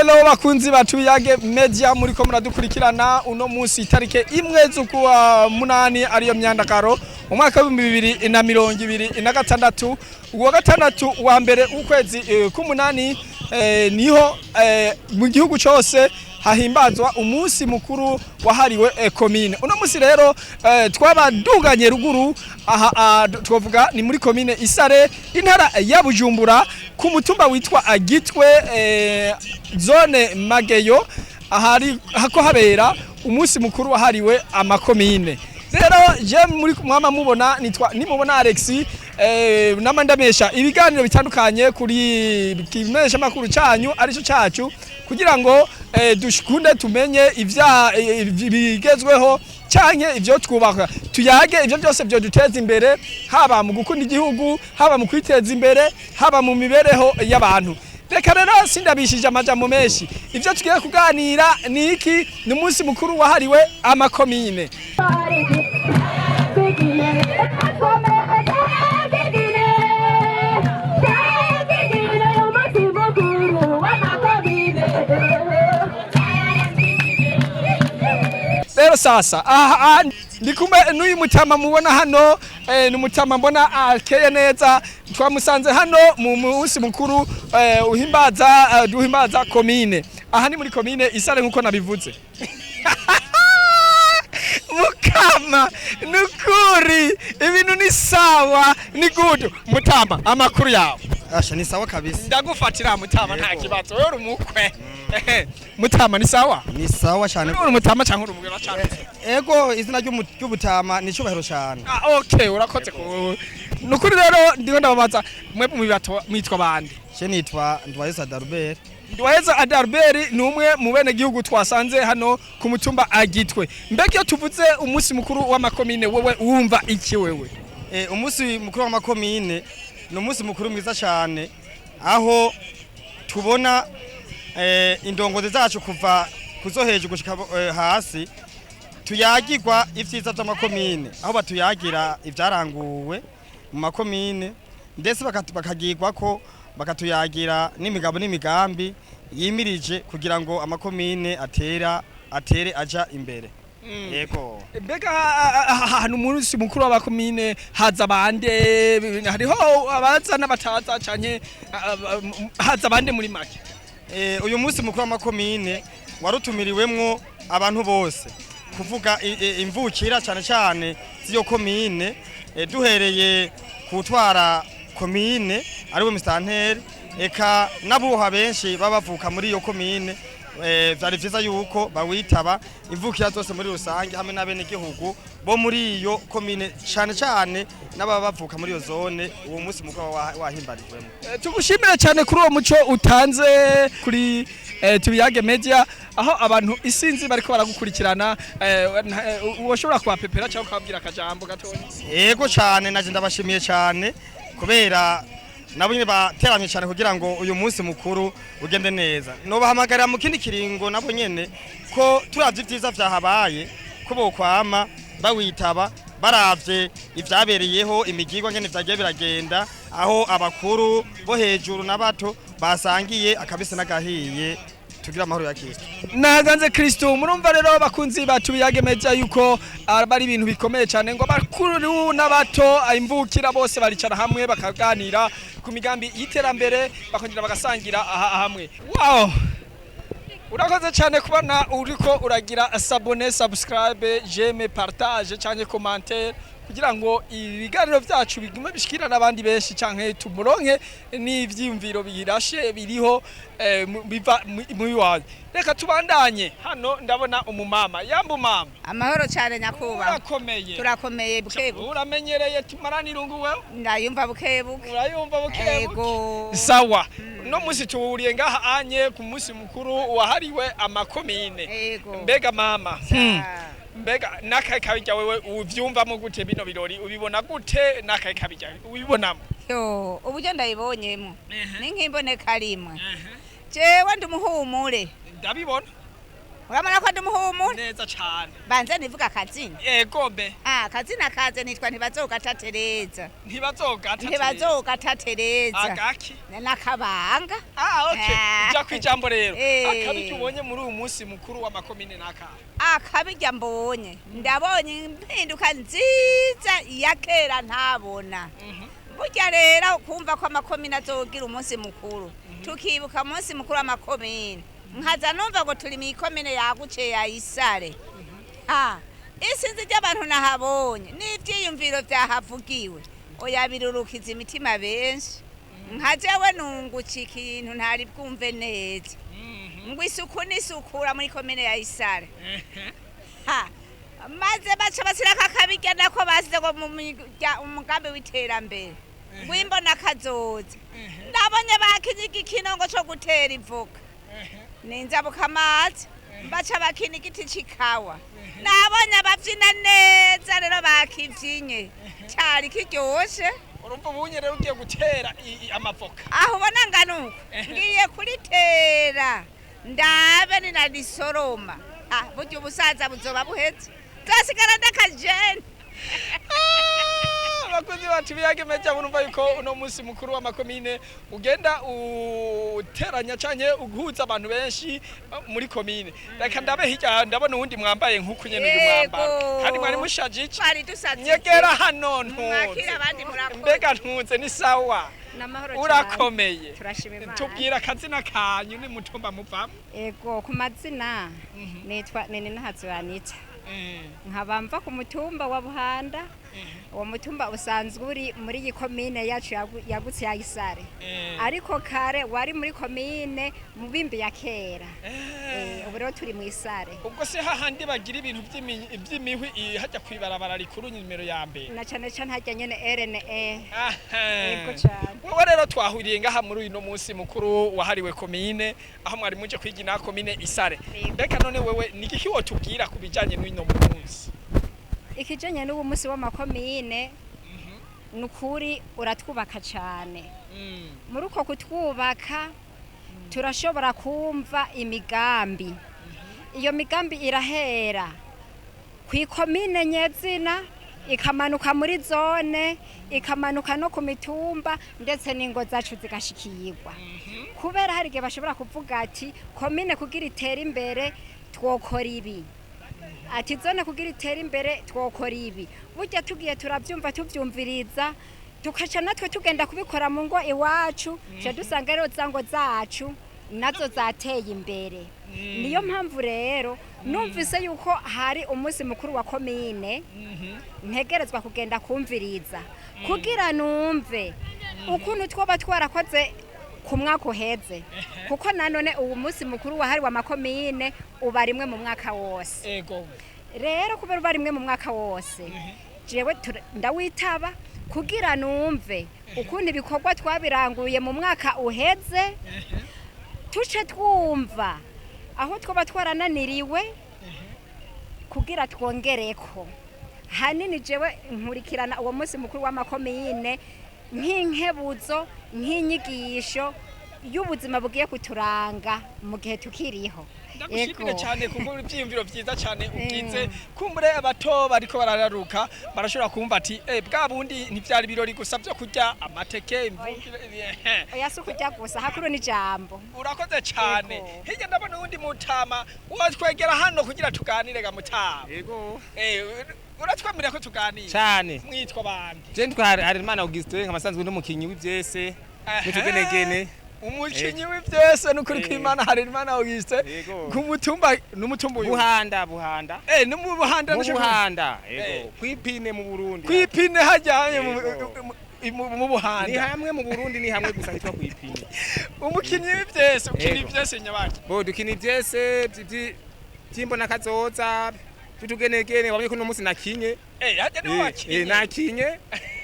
Hello bakunzi batuyage media muri ko muradukurikirana uno munsi itarike imwe z'ukwa munani ariyo myandakaro umwaka wa 2026 uwa gatandatu wa mbere ukwezi k'umunani niho mu gihugu cyose hahimbazwa umunsi mukuru wahariwe komine. Uno munsi rero twabaduganye ruguru aha twavuga ni muri komine Isare intara ya Bujumbura ku mutumba witwa Gitwe zone Mageyo ahari hako habera umunsi mukuru wahariwe amakomine. Rero je muri mwama mubona nimubona Alexi namandamesha ibiganiro bitandukanye kuri kimesha makuru cyanyu arico cyacu kugira ngo dushikunde tumenye bigezweho canke ivyo twubaka tuyage ivyo byose byo duteza imbere haba mu gukunda igihugu haba mu kwiteza imbere haba mu mibereho y'abantu. Reka rero sindabishije amajambo menshi ivyo tugiye kuganira ni iki ni umunsi mukuru wahariwe amakomine. Rero sasa ndikumbe n'uyu mutama mubona hano ni mutama mbona akeye neza twamusanze hano mu munsi mukuru duhimbaza komine. Aha ni muri komine Isare nkuko nabivuze. Mukama nukuri ibintu ni sawa ni good mutama amakuru yawe. Asha ni sawa kabisa. Ndagufatira mutama nta kibazo wewe umukwe. Mutama ni sawa? Ni sawa cyane. Uri mutama cyangwa uri umugabo cyane? Ego izina ry'ubutama ni cyubahiro cyane. Okay urakoze ko. Nukuri rero ndiho ndababaza mwe mu bibato mwitwa bande? Je nitwa Ndwayeza Darbert. Ndwayeza Adarbert ni umwe mu bene gihugu twasanze hano ku mutumba Agitwe. Mbega iyo tuvuze umunsi mukuru w'amakomine wewe wumva iki wewe? Umunsi mukuru w'amakomine ni umunsi mukuru mwiza cyane aho tubona indongozi zacu kuva kuzoheje gushika hasi tuyagirwa ivyiza by'amakomine aho batuyagira ivyaranguwe mu makomine ndetse bakagirwa ko bakatuyagira n'imigabo n'imigambi yimirije kugira ngo amakomine atere aja imbere. Yego. Mbega ahantu umunsi mukuru w'abakomine haza bande hariho abaza n'abataza canke haza bande muri make? Uyu munsi mukuru w'amakomine warutumiriwemwo abantu bose kuvuga imvukira cyane cyane ziyo komine duhereye kutwara komine ariwe mustanteri eka nabuha benshi babavuka muri iyo komine vyari vyiza yuko bawitaba imvukira zose muri rusange hamwe n'abenegihugu bo muri iyo komine cyane cyane n'ababavuka muri iyo zone uwo munsi mukuru wahimbarijwemo. Tugushimira cyane kuri uwo muco utanze kuri tubiyage media aho abantu isinzi bariko baragukurikirana ushobora kwapepera cyangwa ukabwira akajambo gatoya. Yego cyane naje ndabashimiye cyane kubera nabo nyine bateranye cyane kugira ngo uyu munsi mukuru ugende neza. No bahamagarira mu kindi kiringo nabo nyene ko turavye ivyiza vyahabaye ko bokwama bawitaba baravye ivyabereyeho imigirwa ngene vyagiye biragenda aho abakuru bo hejuru nabato basangiye akabise n'agahiye tugira amahoro ya Kristo. Naganze Kristo murumva rero bakunzi batubiyage media yuko bari ibintu bikomeye cyane ngo bakuru n'abato imvukira bose baricara hamwe bakaganira ku migambi y'iterambere bakongera bagasangira hamwe. Wow! Urakoze cyane kubana uriko uragira abone, subscribe, j'aime, partage cyane commentaire kugira ngo ibiganiro byacu bigume bishikirana abandi benshi canke tumuronke n'ivyimviro birashe biriho biva muri wawe. Reka tubandanye hano ndabona umumama yambu mama. Amahoro cyane nyakuba. Urakomeye. Turakomeye bukebu. Uramenyereye tumarana irungu wewe? Ndayumva bukebu. Urayumva bukebu? Yego. Sawa. No musi tuwuriye ngaha anye ku musi mukuru wahariwe amakomine. Yego. Mbega mama. Mbega nakaye kabijya wewe uvyumvamo gute bino birori ubibona gute nakaye kabijya ubibonamo? Yo uburyo urabona ko ndi umuhumuro neza cane banze nivuga akazina yego be akazina kaze nitwa ntibazogatatereza ntibazogatatereza agaki nakabanga okay ja kwijambo rero akabi tubonye muri uyu munsi mukuru w'amakomine n'akari akabijya mbonye ndabonye impinduka nziza ya kera ntabona burya rero kumva ko amakomine azogira umunsi mukuru tukibuka umunsi mukuru w'amakomine nkaza numva ngo turi mu ikomine yaguce ya Isare isinzi ry'abantu nahabonye n'ivyiyumviro vyahavugiwe oya birurukiza imitima benshi nka jewe nunguka ikintu ntari bwumve neza ngo isuku n'isukura muri komine ya Isare maze baca basirako akabirya nako basize ngo mu mugambi w'iterambere wimbona kazoza ndabonye bakinye igikinongo co gutera ivoka ninzabuka amazi baca bakina igiti c'ikawa nabonye abavyina neza rero bakivyinye cari kiryoshe urumva ubunye rero ugiye gutera amavoka aho ubona nganuko ngiye kuritera ndabe ninarisoroma burya ubusaza buzoba buheze zosigara ndakajene abakozi bacu biyagemeja murumva yuko uno munsi mukuru w'amakomine ugenda uteranya canke uguhuza abantu benshi muri komine reka ndabe hirya ndabona uwundi mwambaye nk'uko nyene uyu mwambaro kandi mwari mushajije nyegera hano mbega ntunze ni sawa urakomeye tubwira akazina kanyu ni mutumba muvamo ego ku mazina nitwa nene nahazoyanita nkabamva ku mutumba wa Buhanda uwo mutumba usanzwe uri muri iyi komine yacu yagutse ya Isare ariko kare wari muri komine mu bimbi ya kera ubu rero turi mu Isare ubwo se hahandi bagira ibintu by'imihwi hajya kwibarabara rikuru nimero ya mbere na cane cane hajya nyene RNE yego cyane wowe rero twahuriye ngaha muri uno munsi mukuru wahariwe komine aho mwari muje kwigina komine Isare mbega none wewe niki wotubwira kubijanye n'ino munsi ikijanye n'ubu munsi w'amakomine nukuri uratwubaka cyane muri uko kutwubaka turashobora kumva imigambi iyo migambi irahera ku ikomine nyezina ikamanuka muri zone ikamanuka no ku mitumba ndetse n'ingo zacu zigashikirwa kubera hari igihe bashobora kuvuga ati komine kugira itere imbere twokora ibi ati zone kugira itere imbere twokora ibi burya tugiye turavyumva tuvyumviriza tukaca natwe tugenda kubikora mu ngo iwacu je dusanga rero zango zacu nazo zateye imbere niyo mpamvu rero numvise yuko hari umunsi mukuru wa komine ntegerezwa kugenda kumviriza kugira numve ukuntu twoba twarakoze ku mwaka uheze kuko nanone uwo munsi mukuru wahariwe amakomine uba rimwe mu mwaka wose ego rero kubera uba rimwe mu mwaka wose jewe ndawitaba kugira numve ukuntu ibikorwa twabiranguye mu mwaka uheze tuce twumva aho twoba twarananiriwe kugira twongereko hanini jewe nkurikirana uwo munsi mukuru w'amakomine nk'inkebuzo nk'inyigisho y'ubuzima bugiye kuturanga mu gihe tukiriho ndagushimire cyane kuko ibyiyumviro byiza cyane ubwize kumbure abato bariko barararuka barashobora kumva ati bwa bundi ntivyari birori gusa byo kurya amateke imvugire oya si kurya gusa hakuru n'ijambo urakoze cyane hirya ndabona uwundi mutama watwegera hano kugira tuganire ga mutama yego uratwemerera ko tuganira cyane mwitwa bandi je ntwa Harimana Augustin nkamasanzwe n'umukinyi w'ivyese n'utugenegene umukinyi w'ivyese n'ukuri kw'Imana Harimana Augustin ku mutumba n'umutumba uyu Buhanda no mu Buhanda no Buhanda yego kwipine mu Burundi kwipine hajyanye mu Buhanda ni hamwe mu Burundi ni hamwe gusa hitwa kwipine umukinyi w'ivyese ukina ivyese nyabaki bo dukina ivyese by'imbona kazoza tutugenegene wabye ko no munsi nakinye hajya no wakinye nakinye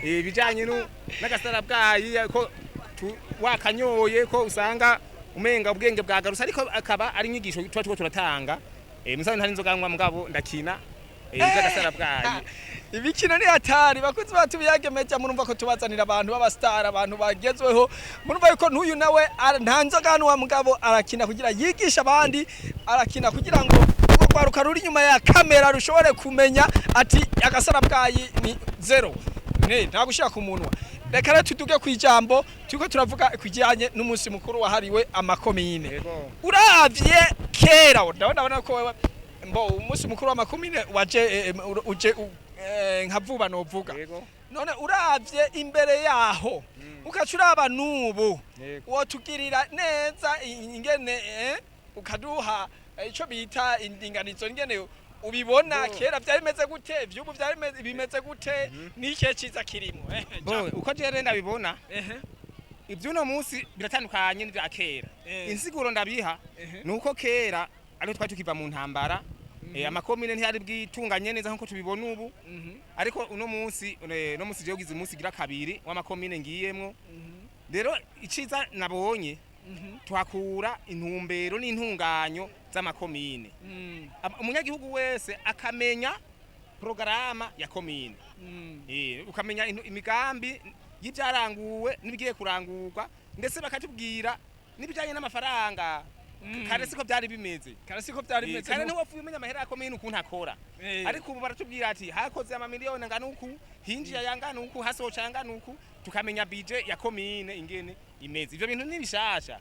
bijanye n'agasara bwayi ko wakanyoye ko usanga umenga ubwenge bwagarutse ariko akaba ari inyigisho tuba turatanga musabe ntari nzoganywa mugabo ndakina agasara bwayi ibikino ni hatari bakuzi batubiyagemeja murumva ko tubazanira abantu b'abastar abantu bagezweho murumva yuko n'uyu nawe nta nzoganwa mugabo arakina kugira yigisha abandi arakina kugira ngo urwo rwaruka ruri inyuma ya kamera rushobore kumenya ati agasarabwayi ni zero nta gushira ku munwa. Reka rero tuduge kwijambo turiko turavuga kwijanye n'umunsi mukuru wahariwe amakomine. Uravye kera ndabona ko mbo umunsi mukuru w'amakomine waje uje nka vuba novuga. None uravye imbere yaho ukacuraba nubu wotugirira neza ingene ukaduha ico bita indinganizo ingene ubibona kera byari bimeze gute vyubu byari bimeze gute nike ciza kirimo uko je ndabibona ivyuno munsi biratandukanye n'ivya kera insiguro ndabiha nuko kera ari twari tukiva mu ntambara amakomine ntiyari bwitunganye neza nkuko tubibona ubu ariko uno munsi je ugize umunsi gira kabiri w'amakomine ngiyemwo rero iciza nabonye tuhakura intumbero n'intunganyo z'amakomine umunyagihugu wese akamenya programa ya komine ukamenya imigambi y'ibyaranguwe n'ibigiye kurangurwa ndetse bakatubwira n'ibijanye n'amafaranga kare siko byari bimeze kare ntiwapfuye umenya amahera ya komine ukuntu akora ariko ubu baratubwira ati hakoze amamiliyoni angana uku hinjiye yangana uku hasohoca yangana uku tukamenya budget ya komine ingene imeze ivyo bintu nibishasha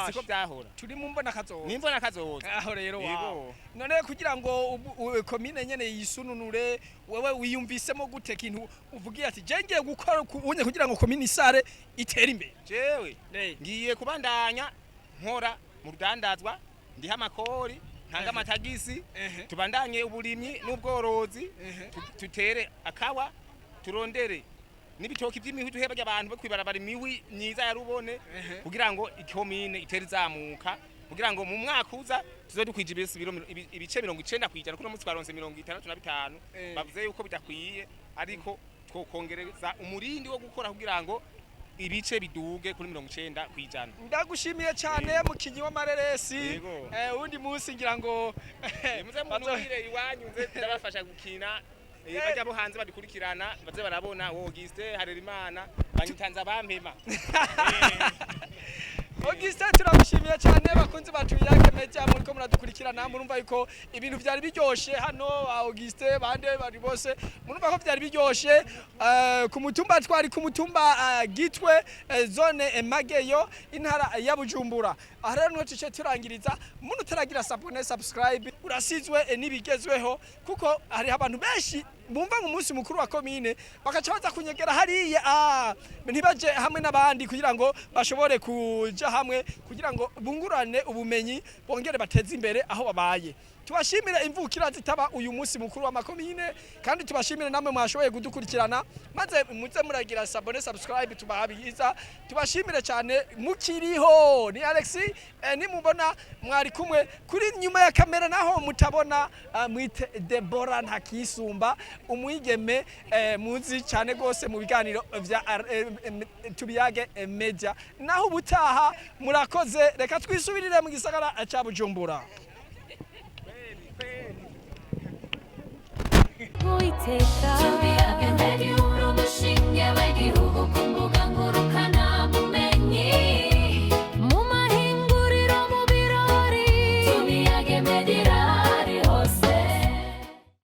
siko byahora turi mu mbona kazoza nimbona kazoza aho rero none kugira ngo komine nyene yisununure wewe wiyumvisemo gute kintu uvugiye ati je ngiye gukora unye kugira ngo komine Isare itere imbere jewe ngiye kubandanya nkora mu rudandazwa ndiha amakori ntanga amatagisi tubandanye uburimyi n'ubworozi tutere akawa turondere n'ibitoki by'imihu duheba y'abantu bo kwibarabara imiwi myiza ya rubone kugira ngo ikomine itere izamuka kugira ngo mu mwaka uza tuzodukwije ibice 90 kwijana kuno munsi twaronse 65 bavuze yuko bidakwiye ariko twokongereza umurindi wo gukora kugira ngo ibice biduge kuri 90 kwijana. Ndagushimiye cyane mukinyi w'amareresi undi munsi ngira ngo muze muhire iwanyu nze ndabafasha gukina bajya bo hanze badukurikirana baze barabona Gute Harerimana banyitanza bampema Gute turamushimiye cyane bakunzi batu yakemeje muri ko muradukurikirana murumva yuko ibintu byari biryoshe hano Gute bande bari bose murumva ko byari biryoshe ku mutumba twari ku mutumba Gitwe zone Mageyo intara ya Bujumbura aha rero ntuce turangiriza muntu taragira subscribe urasizwe nibigezweho kuko hari abantu benshi bumva mu munsi mukuru wa komine bakaca baza kunyegera hariya ntibaje hamwe n'abandi kugira ngo bashobore kuja hamwe kugira ngo bungurane ubumenyi bongere bateze imbere aho babaye. Tubashimire imvukira zitaba uyu munsi mukuru wa makomine kandi tubashimire namwe mwashoboye kudukurikirana maze muze muragira subscribe tubahabiza tubashimire cyane mukiriho ni Alex nimubona mwari kumwe kuri nyuma ya kamera naho mutabona mwite Debora ntakisumba umwigeme muzi cyane gose mu biganiro vya tubiyage media naho ubutaha murakoze reka twisubirire mu gisagara ca Bujumbura. Witeka